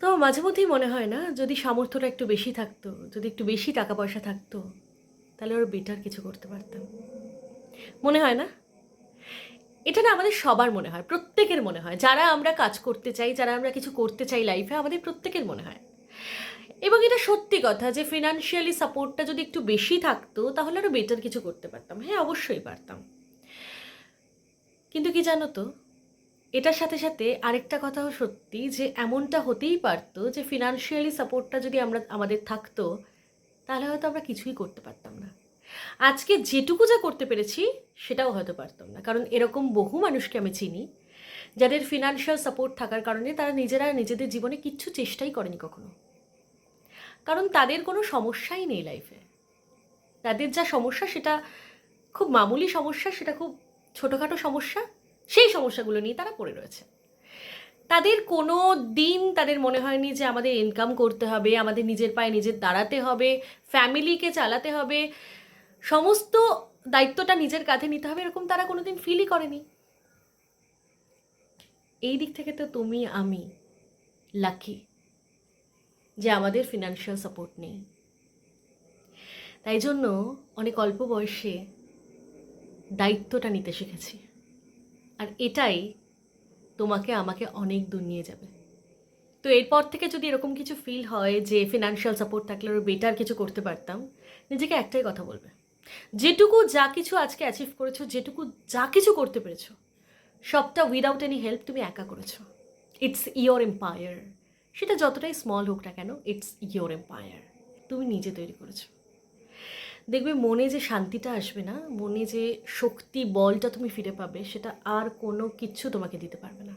তো মাঝে মধ্যেই মনে হয় না, যদি সামর্থ্যটা একটু বেশি থাকতো, যদি একটু বেশি টাকা পয়সা থাকতো, তাহলে ওর বেটার কিছু করতে পারতাম। মনে হয় না? এটা না আমাদের সবার মনে হয়, প্রত্যেকের মনে হয়। যারা আমরা কাজ করতে চাই, যারা আমরা কিছু করতে চাই লাইফে, আমাদের প্রত্যেকের মনে হয়। এবং এটা সত্যি কথা যে ফিনান্সিয়ালি সাপোর্টটা যদি একটু বেশি থাকতো, তাহলে আরও বেটার কিছু করতে পারতাম। হ্যাঁ, অবশ্যই পারতাম। কিন্তু কি জানো তো, এটার সাথে সাথে আরেকটা কথাও সত্যি যে এমনটা হতেই পারতো যে ফিনান্সিয়ালি সাপোর্টটা যদি আমাদের থাকতো, তাহলে হয়তো আমরা কিছুই করতে পারতাম না। আজকে যেটুকু যা করতে পেরেছি সেটাও হয়তো পারতাম না, কারণ এরকম বহু মানুষকে আমি চিনি যাদের ফিনান্সিয়াল সাপোর্ট থাকার কারণে তারা নিজেরা নিজেদের জীবনে কিচ্ছু চেষ্টাই করেনি কখনো। কারণ তাদের কোনো সমস্যাই নেই লাইফে। তাদের যা সমস্যা সেটা খুব মামুলি সমস্যা, সেটা খুব ছোটোখাটো সমস্যা। সেই সমস্যাগুলো নিয়ে তারা পড়ে রয়েছে। তাদের কোনো দিন তাদের মনে হয়নি যে আমাদের ইনকাম করতে হবে, আমাদের নিজের পায়ে নিজের দাঁড়াতে হবে, ফ্যামিলিকে চালাতে হবে, সমস্ত দায়িত্বটা নিজের কাঁধে নিতে হবে, এরকম তারা কোনো দিন ফিলই করেনি। এই দিক থেকে তো তুমি আমি লাকি যে আমাদের ফিনান্সিয়াল সাপোর্ট নেই। তাই জন্য অনেক অল্প বয়সে দায়িত্বটা নিতে শিখেছি। আর এটাই তোমাকে আমাকে অনেক দূর নিয়ে যাবে। তো এরপর থেকে যদি এরকম কিছু ফিল হয় যে ফিনান্সিয়াল সাপোর্ট থাকলে আরও বেটার কিছু করতে পারতাম, নিজেকে একটাই কথা বলবে, যেটুকু যা কিছু আজকে অ্যাচিভ করেছো, যেটুকু যা কিছু করতে পেরেছো, সবটা উইদাউট এনি হেল্প তুমি একা করেছো। It's your empire. সেটা যতটাই স্মল হোক না কেন, ইটস ইয়োর এম্পায়ার। তুমি নিজে তৈরি করেছো। দেখবে মনে যে শান্তিটা আসবে না, মনে যে শক্তি বলটা তুমি ফিরে পাবে, সেটা আর কোনো কিচ্ছু তোমাকে দিতে পারবে না।